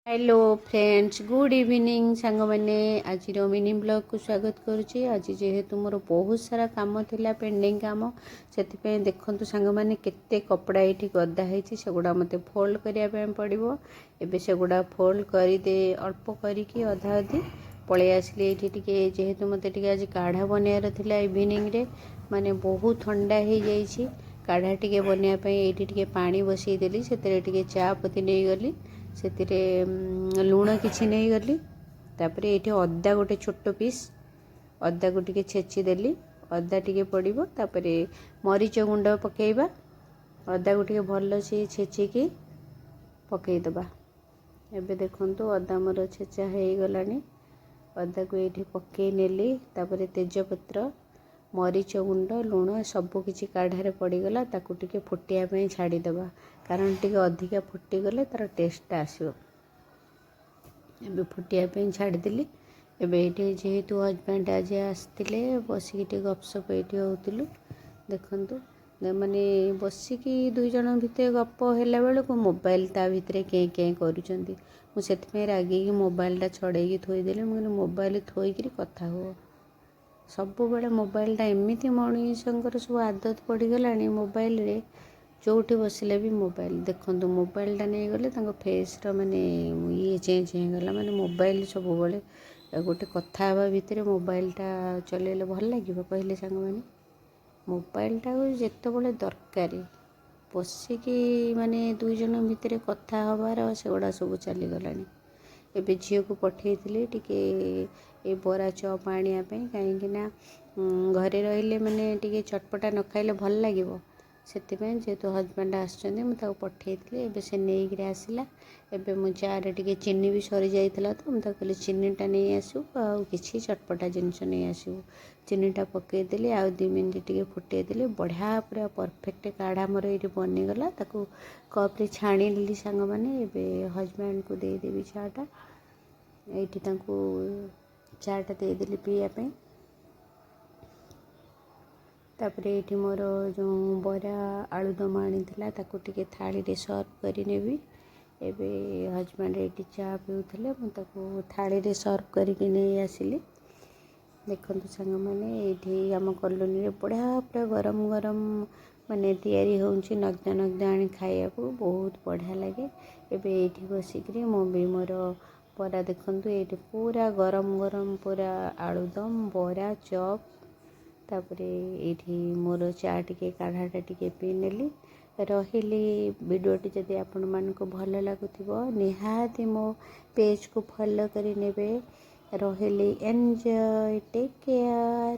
Hello friends good evening सांग मैंने आज मिनी ब्लॉग को स्वागत करुच्ची। आज जेहेतु मोर बहुत सारा काम थिला पेंडिंग काम से देखु सांग मैंने केते कपड़ा ये गदा से गुड़ा मत फोल्ड करने पड़ो। एबे से गुड़ा फोल्ड करदे अल्प करके अधा अधी पलि आसली ये जेहेतु मत आज काढ़ा बनवार था इवनिंग रे माने बहुत ठंडा हो जाइए। काढ़ा टे बनवाई ये पानी बसईदेली से चा पत्ती नहीं गली से लुण किसी नहीं गली। तापर ये अदा गोटे छोट पीस अदा को टे छेचिदेली अदा टे पड़ो। तापर मरीच गुंड पकेबा अदा को टे भल से छेचिकी पकईदबा। एबे देखंतु अदा मोर छेचा हो गला। अदा को ये पकई नेली तापर तेजपत्र मरीच गुंड लुण सबकि काढ़ारे पड़गला ताकू टे फुटिया छाड़ीदबा कारण टे अधिका फुटीगले तार टेस्ट आसो। एबे फुटिया छाड़देली। एबे ये जेहेतु हजबैंड आज आसते बसिक गपसप ये होलु देखु माने बसिकी दुई जन भितर गप है बेलू मोबाइल ता भितर कें करुँच रागी मोबाइलटा छड़े थोईदेली। मुझे मोबाइल थोईक कथा हुआ सब बेले मोबाइलटा एमती मनीषर सब आदत पड़गला मोबाइल रे जोठी बसिले भी मोबाइल देखु मोबाइलटा नहीं गले फेस माने ये चेंज होगा माने मोबाइल सब बेले गोटे कथा हवा भितर मोबाइलटा चलेले भल लगे कहले सांग मैंने मोबाइलटा जिते बड़े दरकार बसिकी माने दुई जन भितर कथा हबार से गुड़ा सब चलीगला। एबे झील को पठे टिके ए बरा चप आने कहीं घरे रहिले माने टिके चटपटा न खाइले भल लगे से जेहेतु हजबैंड आसते पठे एबे से नहीं आसला। एबे मु चारे टिके चीनी भी सरी जाइथिला तो मुझे कहली चीनीटा नहीं आसू किसी चटपटा जिनस नहीं आसू चीनीटा पकईदेली आ 2 मिनट टिके फुटेदेली बढ़िया पूरा परफेक्ट काढ़ा मोर ये बनीगला। ताकू कप्रे छाणी सांग मैंने एबे हजबैंड को देदेवी चाटा ये चाटा देदेली पीवाई। तापर ये मोर जो बरा आलुदम आनी टे थाली रे सर्व करनेबी। एबे हजबैंड ये चा पीउले मुझे थाली रे सर्व करके नहीं आसिली। देखो सांग मैंने ये आम कॉलोनी रे बढ़िया पूरा गरम गरम माने तैयारी होउची नगदा नगदा आनी खाया को बहुत बढ़िया लगे। एबे ये बसिक भी मोर बरा देखु ये पूरा गरम गरम पूरा आलुदम बरा चप तापर ये मोर चा टे काढ़ाटा टे पी नेली रही। वीडियोटी जदि आपण मानक भल लगुथिबो निहाती मो पेज को फॉलो करि नेबे। रही एंजॉय टेक केयर।